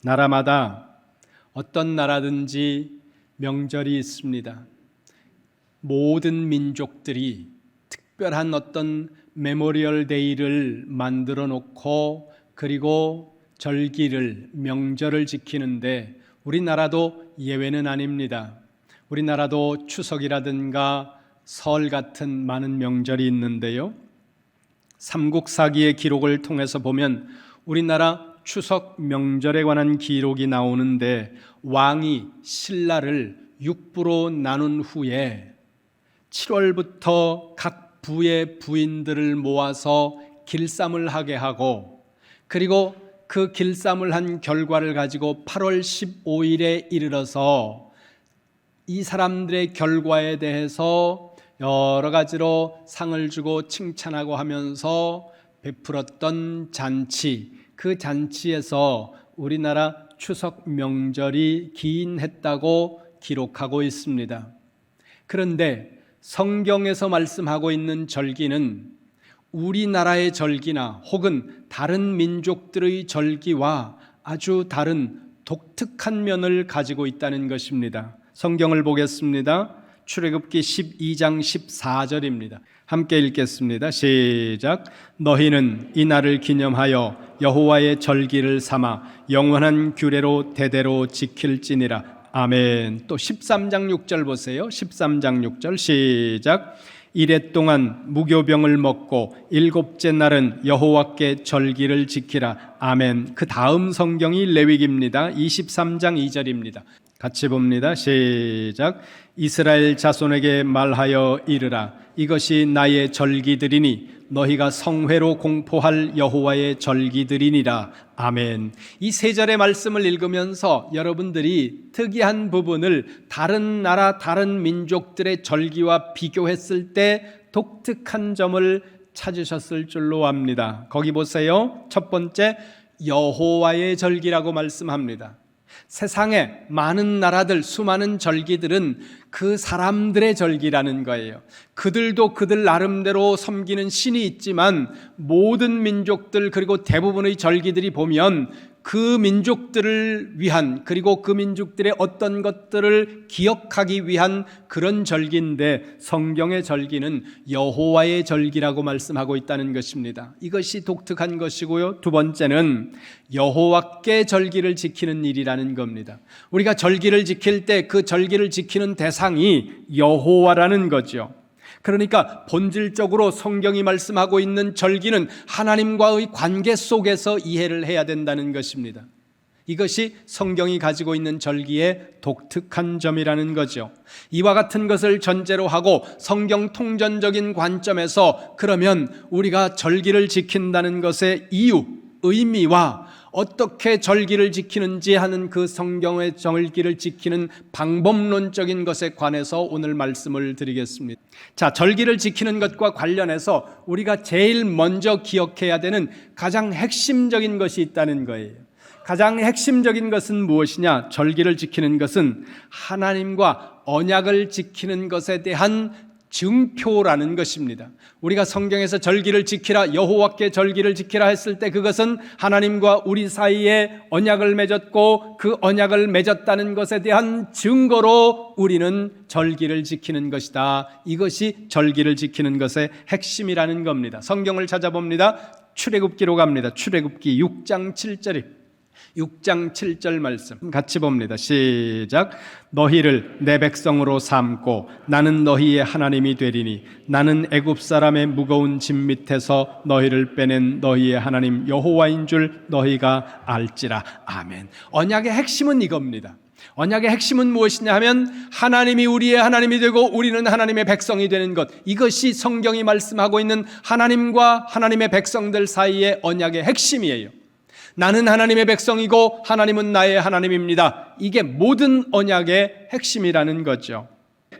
나라마다 어떤 나라든지 명절이 있습니다. 모든 민족들이 특별한 어떤 메모리얼 데이를 만들어 놓고 그리고 절기를, 명절을 지키는데 우리나라도 예외는 아닙니다. 우리나라도 추석이라든가 설 같은 많은 명절이 있는데요. 삼국사기의 기록을 통해서 보면 우리나라 추석 명절에 관한 기록이 나오는데 왕이 신라를 6부로 나눈 후에 7월부터 각 부의 부인들을 모아서 길쌈을 하게 하고 그리고 그 길쌈을 한 결과를 가지고 8월 15일에 이르러서 이 사람들의 결과에 대해서 여러 가지로 상을 주고 칭찬하고 하면서 베풀었던 잔치, 그 잔치에서 우리나라 추석 명절이 기인했다고 기록하고 있습니다. 그런데 성경에서 말씀하고 있는 절기는 우리나라의 절기나 혹은 다른 민족들의 절기와 아주 다른 독특한 면을 가지고 있다는 것입니다. 성경을 보겠습니다. 출애굽기 12장 14절입니다. 함께 읽겠습니다. 시작. 너희는 이 날을 기념하여 여호와의 절기를 삼아 영원한 규례로 대대로 지킬지니라. 아멘. 또 13장 6절 보세요. 13장 6절 시작. 이레 동안 무교병을 먹고 일곱째 날은 여호와께 절기를 지키라. 아멘. 그 다음 성경이 레위기입니다. 23장 2절입니다. 같이 봅니다. 시작. 이스라엘 자손에게 말하여 이르라. 이것이 나의 절기들이니 너희가 성회로 공포할 여호와의 절기들이니라. 아멘. 이 세 절의 말씀을 읽으면서 여러분들이 특이한 부분을 다른 나라, 다른 민족들의 절기와 비교했을 때 독특한 점을 찾으셨을 줄로 압니다. 거기 보세요. 첫 번째, 여호와의 절기라고 말씀합니다. 세상에 많은 나라들, 수많은 절기들은 그 사람들의 절기라는 거예요. 그들도 그들 나름대로 섬기는 신이 있지만 모든 민족들 그리고 대부분의 절기들이 보면 그 민족들을 위한 그리고 그 민족들의 어떤 것들을 기억하기 위한 그런 절기인데 성경의 절기는 여호와의 절기라고 말씀하고 있다는 것입니다. 이것이 독특한 것이고요. 두 번째는 여호와께 절기를 지키는 일이라는 겁니다. 우리가 절기를 지킬 때 그 절기를 지키는 대상이 여호와라는 거죠. 그러니까 본질적으로 성경이 말씀하고 있는 절기는 하나님과의 관계 속에서 이해를 해야 된다는 것입니다. 이것이 성경이 가지고 있는 절기의 독특한 점이라는 거죠. 이와 같은 것을 전제로 하고 성경 통전적인 관점에서 그러면 우리가 절기를 지킨다는 것의 이유, 의미와 어떻게 절기를 지키는지 하는 그 성경의 절기를 지키는 방법론적인 것에 관해서 오늘 말씀을 드리겠습니다. 자, 절기를 지키는 것과 관련해서 우리가 제일 먼저 기억해야 되는 가장 핵심적인 것이 있다는 거예요. 가장 핵심적인 것은 무엇이냐? 절기를 지키는 것은 하나님과 언약을 지키는 것에 대한 증표라는 것입니다. 우리가 성경에서 절기를 지키라, 여호와께 절기를 지키라 했을 때 그것은 하나님과 우리 사이에 언약을 맺었고 그 언약을 맺었다는 것에 대한 증거로 우리는 절기를 지키는 것이다. 이것이 절기를 지키는 것의 핵심이라는 겁니다. 성경을 찾아봅니다. 출애굽기로 갑니다. 출애굽기 6장 7절입니다. 6장 7절 말씀 같이 봅니다. 시작. 너희를 내 백성으로 삼고 나는 너희의 하나님이 되리니 나는 애굽 사람의 무거운 짐 밑에서 너희를 빼낸 너희의 하나님 여호와인 줄 너희가 알지라. 아멘. 언약의 핵심은 이겁니다. 언약의 핵심은 무엇이냐 하면 하나님이 우리의 하나님이 되고 우리는 하나님의 백성이 되는 것. 이것이 성경이 말씀하고 있는 하나님과 하나님의 백성들 사이의 언약의 핵심이에요. 나는 하나님의 백성이고 하나님은 나의 하나님입니다. 이게 모든 언약의 핵심이라는 거죠.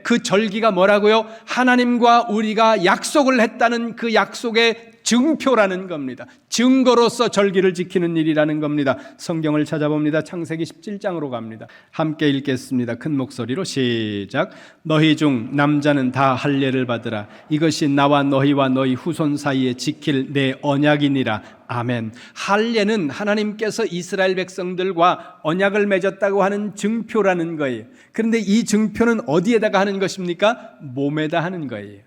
그 절기가 뭐라고요? 하나님과 우리가 약속을 했다는 그 약속의 증표라는 겁니다. 증거로서 절기를 지키는 일이라는 겁니다. 성경을 찾아봅니다. 창세기 17장으로 갑니다. 함께 읽겠습니다. 큰 목소리로 시작. 너희 중 남자는 다 할례를 받으라. 이것이 나와 너희와 너희 후손 사이에 지킬 내 언약이니라. 아멘. 할례는 하나님께서 이스라엘 백성들과 언약을 맺었다고 하는 증표라는 거예요. 그런데 이 증표는 어디에다가 하는 것입니까? 몸에다 하는 거예요.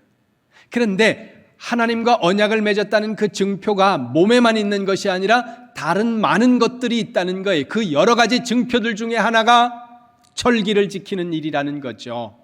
그런데 하나님과 언약을 맺었다는 그 증표가 몸에만 있는 것이 아니라 다른 많은 것들이 있다는 거예요. 그 여러 가지 증표들 중에 하나가 절기를 지키는 일이라는 거죠.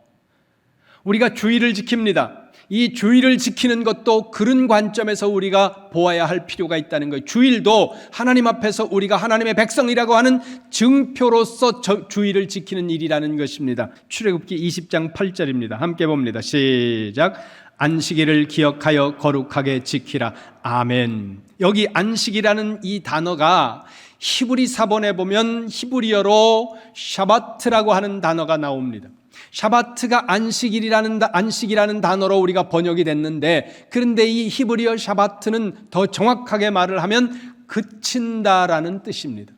우리가 주일을 지킵니다. 이 주일을 지키는 것도 그런 관점에서 우리가 보아야 할 필요가 있다는 거예요. 주일도 하나님 앞에서 우리가 하나님의 백성이라고 하는 증표로서 주일을 지키는 일이라는 것입니다. 출애굽기 20장 8절입니다. 함께 봅니다. 시작. 안식일을 기억하여 거룩하게 지키라. 아멘. 여기 안식이라는 이 단어가 히브리 사본에 보면 히브리어로 샤바트라고 하는 단어가 나옵니다. 샤바트가 안식이라는 단어로 우리가 번역이 됐는데, 그런데 이 히브리어 샤바트는 더 정확하게 말을 하면 그친다라는 뜻입니다.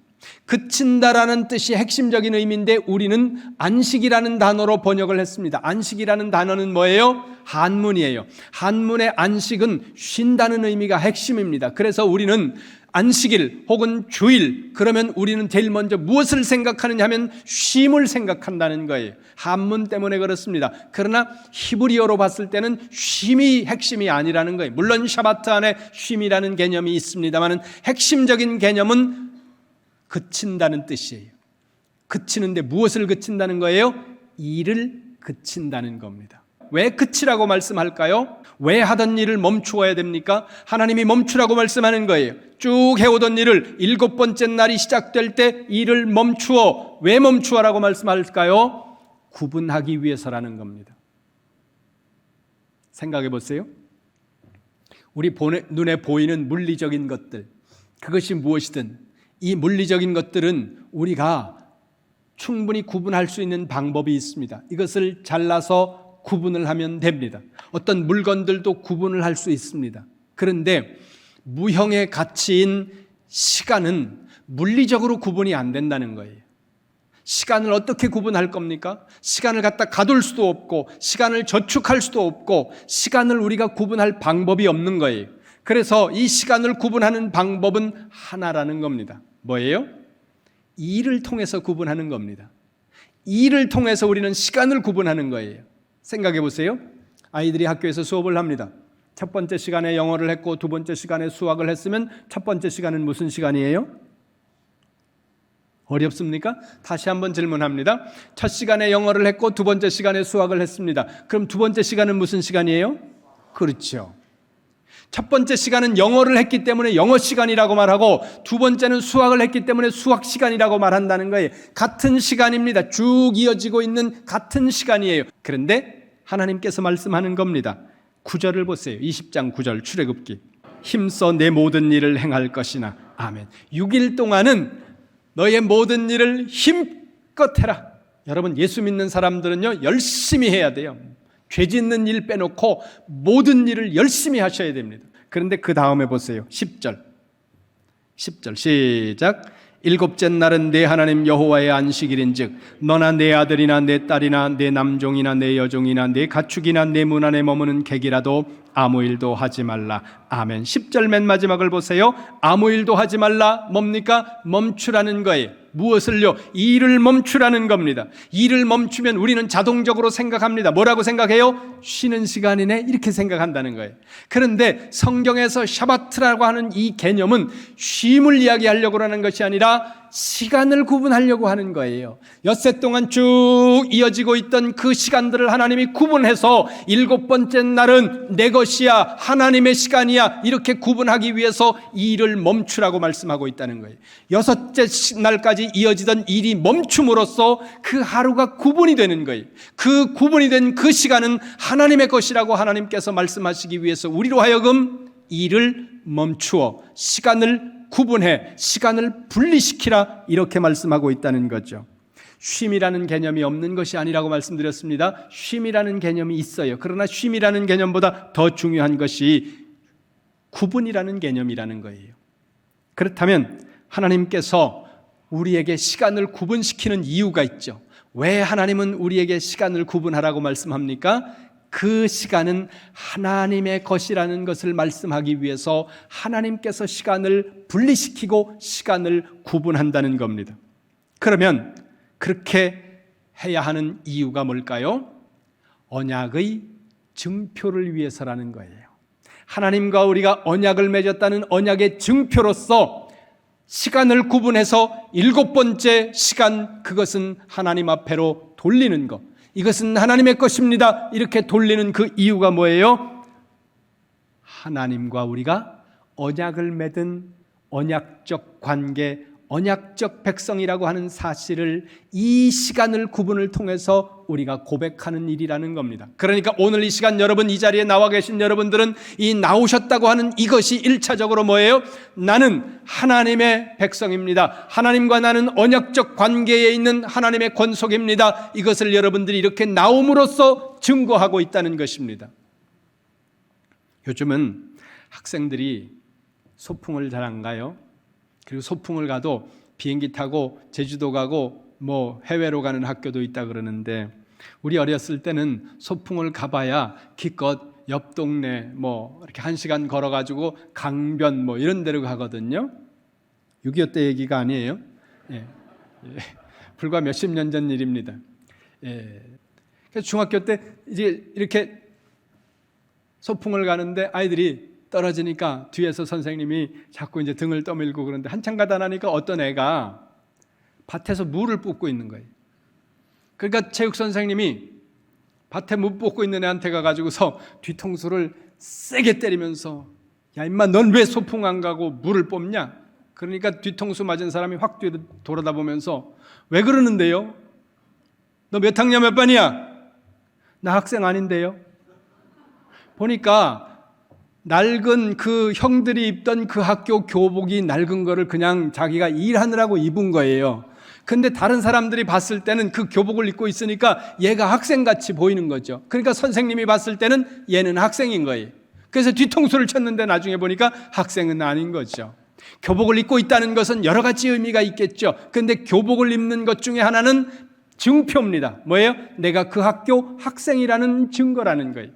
그친다라는 뜻이 핵심적인 의미인데 우리는 안식이라는 단어로 번역을 했습니다. 안식이라는 단어는 뭐예요? 한문이에요. 한문의 안식은 쉰다는 의미가 핵심입니다. 그래서 우리는 안식일 혹은 주일, 그러면 우리는 제일 먼저 무엇을 생각하느냐 하면 쉼을 생각한다는 거예요. 한문 때문에 그렇습니다. 그러나 히브리어로 봤을 때는 쉼이 핵심이 아니라는 거예요. 물론 샤바트 안에 쉼이라는 개념이 있습니다만 핵심적인 개념은 그친다는 뜻이에요. 그치는데 무엇을 그친다는 거예요? 일을 그친다는 겁니다. 왜 그치라고 말씀할까요? 왜 하던 일을 멈추어야 됩니까? 하나님이 멈추라고 말씀하는 거예요. 쭉 해오던 일을 7번째 날이 시작될 때 일을 멈추어. 왜 멈추어라고 말씀할까요? 구분하기 위해서라는 겁니다. 생각해 보세요. 우리 눈에 보이는 물리적인 것들, 그것이 무엇이든 이 물리적인 것들은 우리가 충분히 구분할 수 있는 방법이 있습니다. 이것을 잘라서 구분을 하면 됩니다. 어떤 물건들도 구분을 할 수 있습니다. 그런데 무형의 가치인 시간은 물리적으로 구분이 안 된다는 거예요. 시간을 어떻게 구분할 겁니까? 시간을 갖다 가둘 수도 없고 시간을 저축할 수도 없고 시간을 우리가 구분할 방법이 없는 거예요. 그래서 이 시간을 구분하는 방법은 하나라는 겁니다. 뭐예요? 일을 통해서 구분하는 겁니다. 일을 통해서 우리는 시간을 구분하는 거예요. 생각해 보세요. 아이들이 학교에서 수업을 합니다. 첫 번째 시간에 영어를 했고 두 번째 시간에 수학을 했으면 첫 번째 시간은 무슨 시간이에요? 어렵습니까? 다시 한번 질문합니다. 첫 시간에 영어를 했고 두 번째 시간에 수학을 했습니다. 그럼 두 번째 시간은 무슨 시간이에요? 그렇죠. 첫 번째 시간은 영어를 했기 때문에 영어 시간이라고 말하고 두 번째는 수학을 했기 때문에 수학 시간이라고 말한다는 거예요. 같은 시간입니다. 쭉 이어지고 있는 같은 시간이에요. 그런데 하나님께서 말씀하는 겁니다. 9절을 보세요. 20장 9절 출애굽기. 힘써 내 모든 일을 행할 것이나. 아멘. 6일 동안은 너의 모든 일을 힘껏 해라. 여러분, 예수 믿는 사람들은요 열심히 해야 돼요. 죄 짓는 일 빼놓고 모든 일을 열심히 하셔야 됩니다. 그런데 그 다음에 보세요. 10절 시작. 일곱째 날은 내 하나님 여호와의 안식일인즉 너나 내 아들이나 내 딸이나 내 남종이나 내 여종이나 내 가축이나 내 문 안에 머무는 객이라도 아무 일도 하지 말라. 아멘. 10절 맨 마지막을 보세요. 아무 일도 하지 말라. 뭡니까? 멈추라는 거예요. 무엇을요? 일을 멈추라는 겁니다. 일을 멈추면 우리는 자동적으로 생각합니다. 뭐라고 생각해요? 쉬는 시간이네, 이렇게 생각한다는 거예요. 그런데 성경에서 샤바트라고 하는 이 개념은 쉼을 이야기하려고 하는 것이 아니라 시간을 구분하려고 하는 거예요. 엿새 동안 쭉 이어지고 있던 그 시간들을 하나님이 구분해서 7번째 날은 내 것이야, 하나님의 시간이야, 이렇게 구분하기 위해서 이 일을 멈추라고 말씀하고 있다는 거예요. 6째 날까지 이어지던 일이 멈춤으로써 그 하루가 구분이 되는 거예요. 그 구분이 된 그 시간은 하나님의 것이라고 하나님께서 말씀하시기 위해서 우리로 하여금 일을 멈추어 시간을 구분해 시간을 분리시키라, 이렇게 말씀하고 있다는 거죠. 쉼이라는 개념이 없는 것이 아니라고 말씀드렸습니다. 쉼이라는 개념이 있어요. 그러나 쉼이라는 개념보다 더 중요한 것이 구분이라는 개념이라는 거예요. 그렇다면 하나님께서 우리에게 시간을 구분시키는 이유가 있죠. 왜 하나님은 우리에게 시간을 구분하라고 말씀합니까? 그 시간은 하나님의 것이라는 것을 말씀하기 위해서 하나님께서 시간을 분리시키고 시간을 구분한다는 겁니다. 그러면 그렇게 해야 하는 이유가 뭘까요? 언약의 증표를 위해서라는 거예요. 하나님과 우리가 언약을 맺었다는 언약의 증표로서 시간을 구분해서 7번째 시간, 그것은 하나님 앞에로 돌리는 것, 이것은 하나님의 것입니다, 이렇게 돌리는 그 이유가 뭐예요? 하나님과 우리가 언약을 맺은 언약적 관계, 언약적 백성이라고 하는 사실을 이 시간을 구분을 통해서 우리가 고백하는 일이라는 겁니다. 그러니까 오늘 이 시간 여러분, 이 자리에 나와 계신 여러분들은 이 나오셨다고 하는 이것이 1차적으로 뭐예요? 나는 하나님의 백성입니다. 하나님과 나는 언약적 관계에 있는 하나님의 권속입니다. 이것을 여러분들이 이렇게 나옴으로써 증거하고 있다는 것입니다. 요즘은 학생들이 소풍을 잘 안 가요. 그리고 소풍을 가도 비행기 타고 제주도 가고 뭐 해외로 가는 학교도 있다 그러는데, 우리 어렸을 때는 소풍을 가봐야 기껏 옆 동네 뭐 이렇게 1시간 걸어가지고 강변 뭐 이런 데로 가거든요. 6.25 때 얘기가 아니에요. 예. 불과 몇십 년 전 일입니다. 그래서 중학교 때 이제 이렇게 소풍을 가는데 아이들이 떨어지니까 뒤에서 선생님이 자꾸 이제 등을 떠밀고 그러는데, 한참 가다 나니까 어떤 애가 밭에서 물을 붓고 있는 거예요. 그러니까 체육 선생님이 밭에 물 붓고 있는 애한테 가가지고서 뒤통수를 세게 때리면서, 야 임마 넌 왜 소풍 안 가고 물을 뽑냐? 그러니까 뒤통수 맞은 사람이 확 뒤로 돌아다 보면서, 왜 그러는데요? 너 몇 학년 몇 반이야? 나 학생 아닌데요? 보니까 낡은 그 형들이 입던 그 학교 교복이 낡은 거를 그냥 자기가 일하느라고 입은 거예요. 근데 다른 사람들이 봤을 때는 그 교복을 입고 있으니까 얘가 학생같이 보이는 거죠. 그러니까 선생님이 봤을 때는 얘는 학생인 거예요. 그래서 뒤통수를 쳤는데 나중에 보니까 학생은 아닌 거죠. 교복을 입고 있다는 것은 여러 가지 의미가 있겠죠. 근데 교복을 입는 것 중에 하나는 증표입니다. 뭐예요? 내가 그 학교 학생이라는 증거라는 거예요.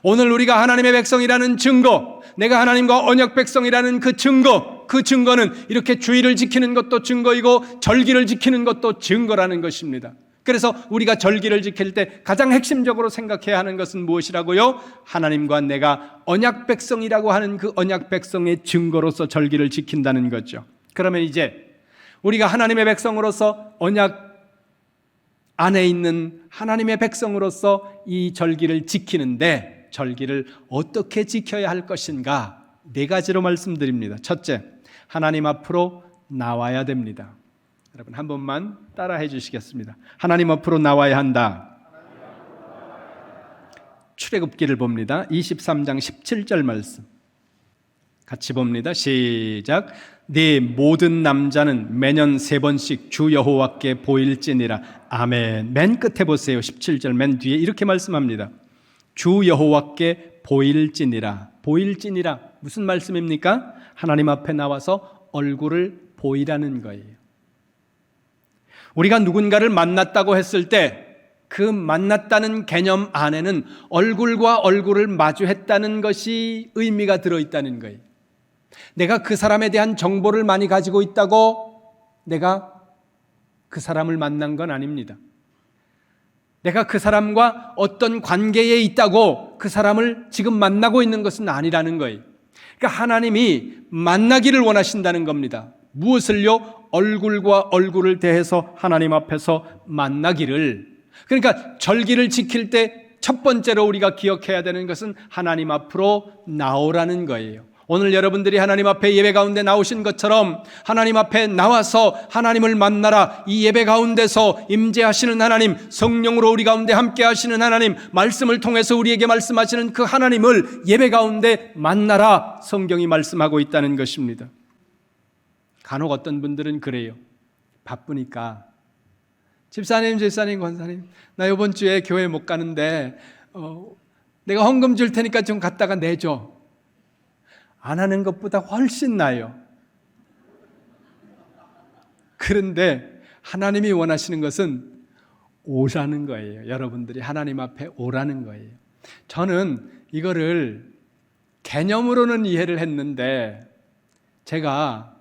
오늘 우리가 하나님의 백성이라는 증거, 내가 하나님과 언약 백성이라는 그 증거, 그 증거는 이렇게 주의를 지키는 것도 증거이고 절기를 지키는 것도 증거라는 것입니다. 그래서 우리가 절기를 지킬 때 가장 핵심적으로 생각해야 하는 것은 무엇이라고요? 하나님과 내가 언약 백성이라고 하는 그 언약 백성의 증거로서 절기를 지킨다는 거죠. 그러면 이제 우리가 하나님의 백성으로서 언약 안에 있는 하나님의 백성으로서 이 절기를 지키는데, 절기를 어떻게 지켜야 할 것인가? 4가지로 말씀드립니다. 첫째, 하나님 앞으로 나와야 됩니다. 여러분 한 번만 따라해 주시겠습니다. 하나님 앞으로 나와야 한다. 출애굽기를 봅니다. 23장 17절 말씀 같이 봅니다. 시작. 네 모든 남자는 매년 3번씩 주 여호와께 보일지니라. 아멘. 맨 끝에 보세요. 17절 맨 뒤에 이렇게 말씀합니다. 주 여호와께 보일지니라. 보일지니라 무슨 말씀입니까? 하나님 앞에 나와서 얼굴을 보이라는 거예요. 우리가 누군가를 만났다고 했을 때 그 만났다는 개념 안에는 얼굴과 얼굴을 마주했다는 것이 의미가 들어있다는 거예요. 내가 그 사람에 대한 정보를 많이 가지고 있다고 내가 그 사람을 만난 건 아닙니다. 내가 그 사람과 어떤 관계에 있다고 그 사람을 지금 만나고 있는 것은 아니라는 거예요. 그러니까 하나님이 만나기를 원하신다는 겁니다. 무엇을요? 얼굴과 얼굴을 대해서 하나님 앞에서 만나기를. 그러니까 절기를 지킬 때 첫 번째로 우리가 기억해야 되는 것은 하나님 앞으로 나오라는 거예요. 오늘 여러분들이 하나님 앞에 예배 가운데 나오신 것처럼 하나님 앞에 나와서 하나님을 만나라. 이 예배 가운데서 임재하시는 하나님, 성령으로 우리 가운데 함께 하시는 하나님, 말씀을 통해서 우리에게 말씀하시는 그 하나님을 예배 가운데 만나라. 성경이 말씀하고 있다는 것입니다. 간혹 어떤 분들은 그래요. 바쁘니까 집사님, 권사님, 나 이번 주에 교회 못 가는데 내가 헌금 줄 테니까 좀 갔다가 내줘. 안 하는 것보다 훨씬 나아요. 그런데 하나님이 원하시는 것은 오라는 거예요. 여러분들이 하나님 앞에 오라는 거예요. 저는 이거를 개념으로는 이해를 했는데 제가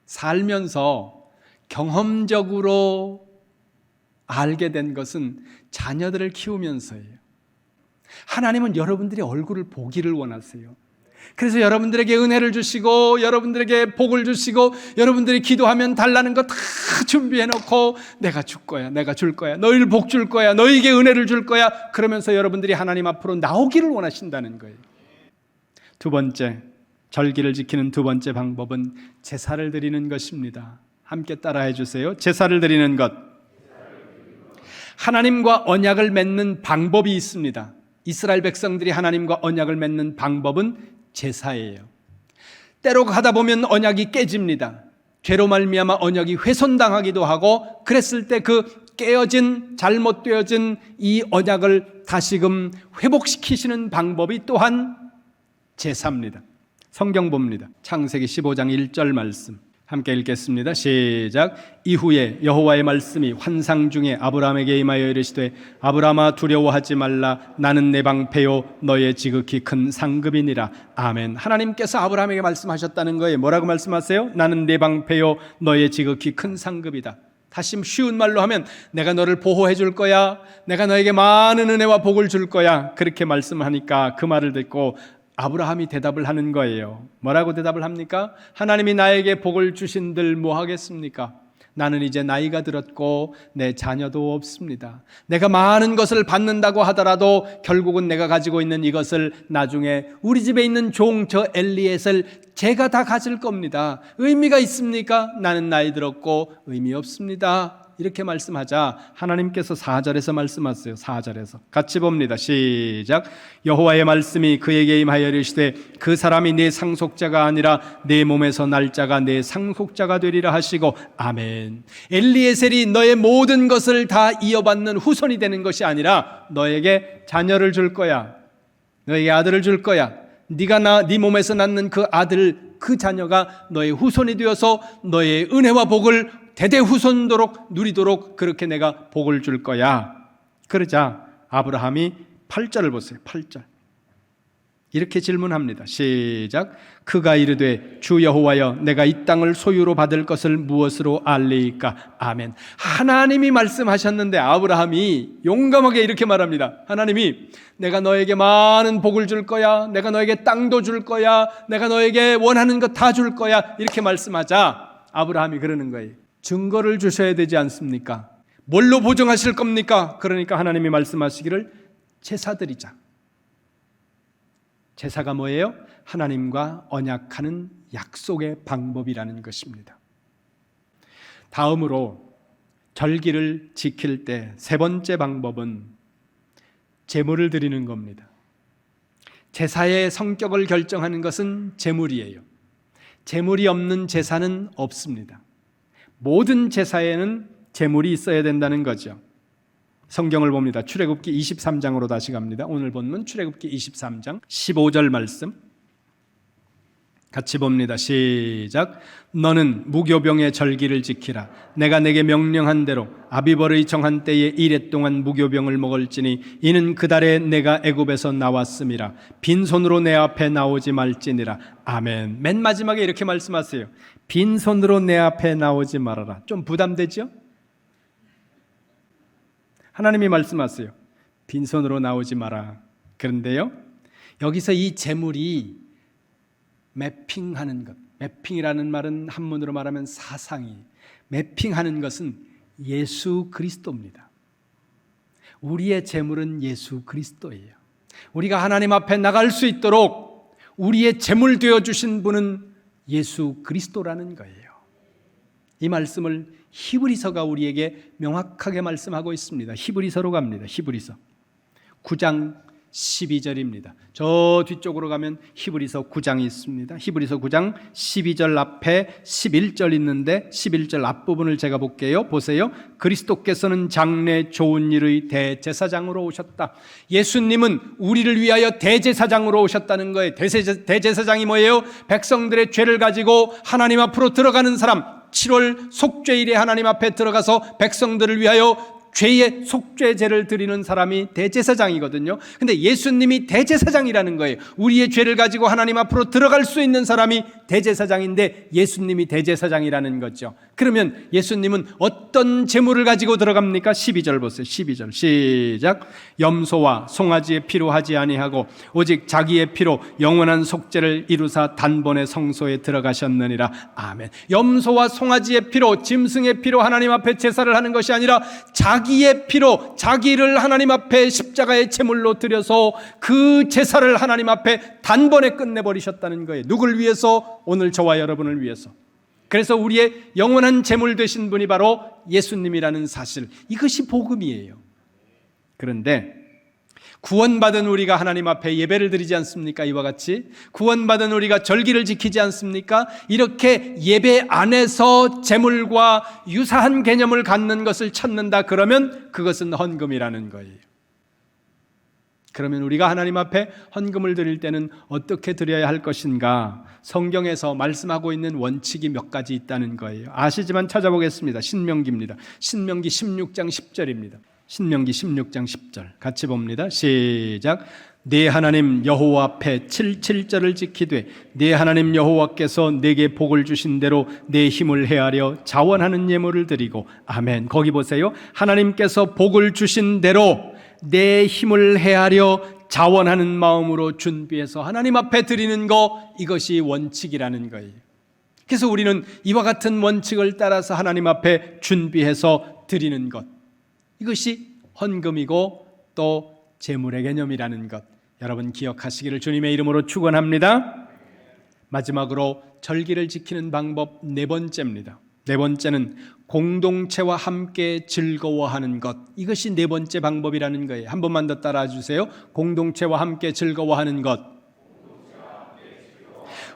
살면서 경험적으로 알게 된 것은 자녀들을 키우면서예요. 하나님은 여러분들이 얼굴을 보기를 원하세요. 그래서 여러분들에게 은혜를 주시고 여러분들에게 복을 주시고 여러분들이 기도하면 달라는 거 다 준비해 놓고 내가 줄 거야, 내가 줄 거야, 너희를 복 줄 거야, 너희에게 은혜를 줄 거야, 그러면서 여러분들이 하나님 앞으로 나오기를 원하신다는 거예요. 두 번째, 절기를 지키는 두 번째 방법은 제사를 드리는 것입니다. 함께 따라해 주세요. 제사를 드리는 것. 하나님과 언약을 맺는 방법이 있습니다. 이스라엘 백성들이 하나님과 언약을 맺는 방법은 제사예요. 때로 가다 보면 언약이 깨집니다. 죄로 말미암아 언약이 훼손당하기도 하고, 그랬을 때 그 깨어진, 잘못되어진 이 언약을 다시금 회복시키시는 방법이 또한 제사입니다. 성경 봅니다. 창세기 15장 1절 말씀 함께 읽겠습니다. 시작. 이후에 여호와의 말씀이 환상 중에 아브라함에게 임하여 이르시되 아브라함아 두려워하지 말라. 나는 내 방패요 너의 지극히 큰 상급이니라. 아멘. 하나님께서 아브라함에게 말씀하셨다는 거예요. 뭐라고 말씀하세요? 나는 내 방패요 너의 지극히 큰 상급이다. 다시 쉬운 말로 하면 내가 너를 보호해 줄 거야, 내가 너에게 많은 은혜와 복을 줄 거야, 그렇게 말씀하니까 그 말을 듣고 아브라함이 대답을 하는 거예요. 뭐라고 대답을 합니까? 하나님이 나에게 복을 주신들 뭐 하겠습니까? 나는 이제 나이가 들었고 내 자녀도 없습니다. 내가 많은 것을 받는다고 하더라도 결국은 내가 가지고 있는 이것을 나중에 우리 집에 있는 종 저 엘리에셀 제가 다 가질 겁니다. 의미가 있습니까? 나는 나이 들었고 의미 없습니다. 이렇게 말씀하자 하나님께서 4절에서 말씀하세요. 4절에서 같이 봅니다. 시작. 여호와의 말씀이 그에게 임하여 이르시되 그 사람이 내 상속자가 아니라 내 몸에서 날 자가 내 상속자가 되리라 하시고 아멘. 엘리에셀이 너의 모든 것을 다 이어받는 후손이 되는 것이 아니라 너에게 자녀를 줄 거야, 너에게 아들을 줄 거야. 네가 네 몸에서 낳는 그 아들, 그 자녀가 너의 후손이 되어서 너의 은혜와 복을 대대후손도록 누리도록 그렇게 내가 복을 줄 거야. 그러자 아브라함이 8절을 보세요. 8절 이렇게 질문합니다. 시작. 그가 이르되 주 여호와여 내가 이 땅을 소유로 받을 것을 무엇으로 알리이까? 아멘. 하나님이 말씀하셨는데 아브라함이 용감하게 이렇게 말합니다. 하나님이 내가 너에게 많은 복을 줄 거야, 내가 너에게 땅도 줄 거야, 내가 너에게 원하는 것 다 줄 거야, 이렇게 말씀하자 아브라함이 그러는 거예요. 증거를 주셔야 되지 않습니까? 뭘로 보증하실 겁니까? 그러니까 하나님이 말씀하시기를 제사 드리자. 제사가 뭐예요? 하나님과 언약하는 약속의 방법이라는 것입니다. 다음으로 절기를 지킬 때 세 번째 방법은 제물을 드리는 겁니다. 제사의 성격을 결정하는 것은 제물이에요. 제물이 없는 제사는 없습니다. 모든 제사에는 제물이 있어야 된다는 거죠. 성경을 봅니다. 출애굽기 23장으로 다시 갑니다. 오늘 본문 출애굽기 23장 15절 말씀 같이 봅니다. 시작. 너는 무교병의 절기를 지키라. 내가 내게 명령한 대로 아비벌의 정한 때에 이레 동안 무교병을 먹을지니 이는 그 달에 내가 애굽에서 나왔음이라. 빈손으로 내 앞에 나오지 말지니라. 아멘. 맨 마지막에 이렇게 말씀하세요. 빈손으로 내 앞에 나오지 말아라. 좀 부담되죠? 하나님이 말씀하세요. 빈손으로 나오지 마라. 그런데요, 여기서 이 제물이 매핑하는 것, 매핑이라는 말은 한문으로 말하면 사상이, 매핑하는 것은 예수 그리스도입니다. 우리의 제물은 예수 그리스도예요. 우리가 하나님 앞에 나갈 수 있도록 우리의 제물 되어주신 분은 예수 그리스도라는 거예요. 이 말씀을 히브리서가 우리에게 명확하게 말씀하고 있습니다. 히브리서로 갑니다. 히브리서 9장 12절입니다. 저 뒤쪽으로 가면 히브리서 9장이 있습니다. 히브리서 9장 12절 앞에 11절 있는데 11절 앞부분을 제가 볼게요. 보세요. 그리스도께서는 장래 좋은 일의 대제사장으로 오셨다. 예수님은 우리를 위하여 대제사장으로 오셨다는 거예요. 대제사장이 뭐예요? 백성들의 죄를 가지고 하나님 앞으로 들어가는 사람, 7월 속죄일에 하나님 앞에 들어가서 백성들을 위하여 죄의 속죄제를 드리는 사람이 대제사장이거든요. 근데 예수님이 대제사장이라는 거예요. 우리의 죄를 가지고 하나님 앞으로 들어갈 수 있는 사람이 대제사장인데 예수님이 대제사장이라는 거죠. 그러면 예수님은 어떤 제물을 가지고 들어갑니까? 12절 보세요. 12절 시작. 염소와 송아지의 피로 하지 아니하고 오직 자기의 피로 영원한 속죄를 이루사 단번에 성소에 들어가셨느니라. 아멘. 염소와 송아지의 피로, 짐승의 피로 하나님 앞에 제사를 하는 것이 아니라 자기의 피로 자기를 하나님 앞에 십자가의 제물로 드려서 그 제사를 하나님 앞에 단번에 끝내버리셨다는 거예요. 누굴 위해서? 오늘 저와 여러분을 위해서. 그래서 우리의 영원한 제물 되신 분이 바로 예수님이라는 사실, 이것이 복음이에요. 그런데 구원받은 우리가 하나님 앞에 예배를 드리지 않습니까? 이와 같이 구원받은 우리가 절기를 지키지 않습니까? 이렇게 예배 안에서 제물과 유사한 개념을 갖는 것을 찾는다 그러면 그것은 헌금이라는 거예요. 그러면 우리가 하나님 앞에 헌금을 드릴 때는 어떻게 드려야 할 것인가? 성경에서 말씀하고 있는 원칙이 몇 가지 있다는 거예요. 아시지만 찾아보겠습니다. 신명기입니다. 신명기 16장 10절입니다. 신명기 16장 10절 같이 봅니다. 시작. 네 하나님 여호와 앞에 7절을 지키되 네 하나님 여호와께서 내게 복을 주신 대로 내 힘을 헤아려 자원하는 예물을 드리고. 아멘. 거기 보세요. 하나님께서 복을 주신 대로 내 힘을 헤아려 자원하는 마음으로 준비해서 하나님 앞에 드리는 거, 이것이 원칙이라는 거예요. 그래서 우리는 이와 같은 원칙을 따라서 하나님 앞에 준비해서 드리는 것, 이것이 헌금이고 또 제물의 개념이라는 것, 여러분 기억하시기를 주님의 이름으로 축원합니다. 마지막으로 절기를 지키는 방법 네 번째입니다. 네 번째는 공동체와 함께 즐거워하는 것, 이것이 네 번째 방법이라는 거예요. 한 번만 더 따라와 주세요. 공동체와 함께 즐거워하는 것.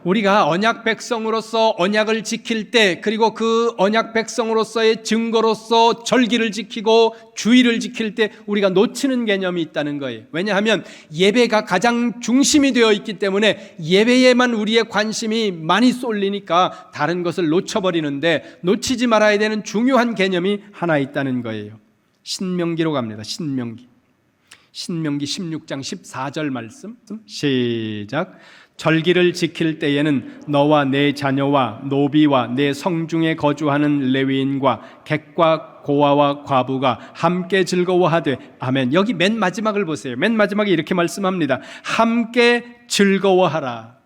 우리가 언약 백성으로서 언약을 지킬 때, 그리고 그 언약 백성으로서의 증거로서 절기를 지키고 주의를 지킬 때 우리가 놓치는 개념이 있다는 거예요. 왜냐하면 예배가 가장 중심이 되어 있기 때문에 예배에만 우리의 관심이 많이 쏠리니까 다른 것을 놓쳐버리는데, 놓치지 말아야 되는 중요한 개념이 하나 있다는 거예요. 신명기로 갑니다. 신명기 16장 14절 말씀 시작. 절기를 지킬 때에는 너와 내 자녀와 노비와 내 성중에 거주하는 레위인과 객과 고아와 과부가 함께 즐거워하되. 아멘. 여기 맨 마지막을 보세요. 맨 마지막에 이렇게 말씀합니다. 함께 즐거워하라.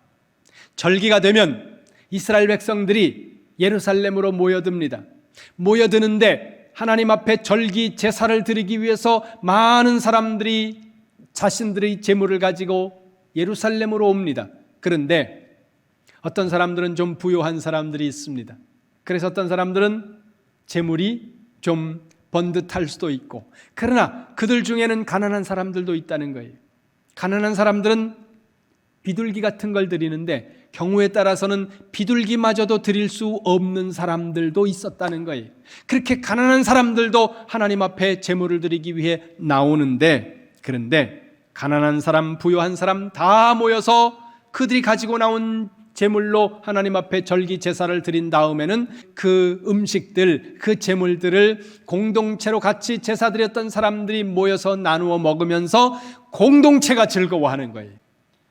절기가 되면 이스라엘 백성들이 예루살렘으로 모여듭니다. 모여드는데 하나님 앞에 절기 제사를 드리기 위해서 많은 사람들이 자신들의 제물을 가지고 예루살렘으로 옵니다. 그런데 어떤 사람들은 좀 부유한 사람들이 있습니다. 그래서 어떤 사람들은 제물이 좀 번듯할 수도 있고, 그러나 그들 중에는 가난한 사람들도 있다는 거예요. 가난한 사람들은 비둘기 같은 걸 드리는데 경우에 따라서는 비둘기마저도 드릴 수 없는 사람들도 있었다는 거예요. 그렇게 가난한 사람들도 하나님 앞에 제물을 드리기 위해 나오는데, 그런데 가난한 사람, 부유한 사람 다 모여서 그들이 가지고 나온 제물로 하나님 앞에 절기 제사를 드린 다음에는 그 음식들, 그 제물들을 공동체로 같이 제사 드렸던 사람들이 모여서 나누어 먹으면서 공동체가 즐거워하는 거예요.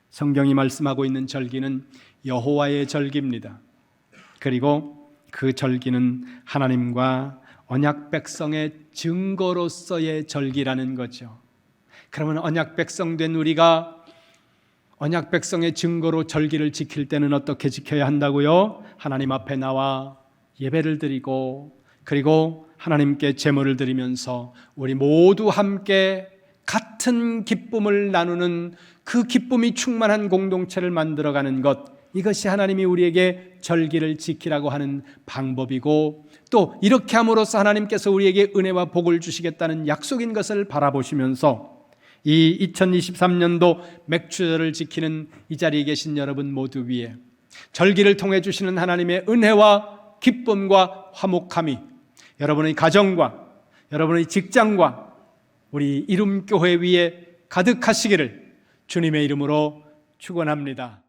성경이 말씀하고 있는 절기는 여호와의 절기입니다. 그리고 그 절기는 하나님과 언약 백성의 증거로서의 절기라는 거죠. 그러면 언약 백성 된 우리가 언약 백성의 증거로 절기를 지킬 때는 어떻게 지켜야 한다고요? 하나님 앞에 나와 예배를 드리고, 그리고 하나님께 제물을 드리면서 우리 모두 함께 같은 기쁨을 나누는, 그 기쁨이 충만한 공동체를 만들어가는 것, 이것이 하나님이 우리에게 절기를 지키라고 하는 방법이고, 또 이렇게 함으로써 하나님께서 우리에게 은혜와 복을 주시겠다는 약속인 것을 바라보시면서 이 2023년도 맥주절을 지키는 이 자리에 계신 여러분 모두 위에 절기를 통해 주시는 하나님의 은혜와 기쁨과 화목함이 여러분의 가정과 여러분의 직장과 우리 이름교회 위에 가득하시기를 주님의 이름으로 축원합니다.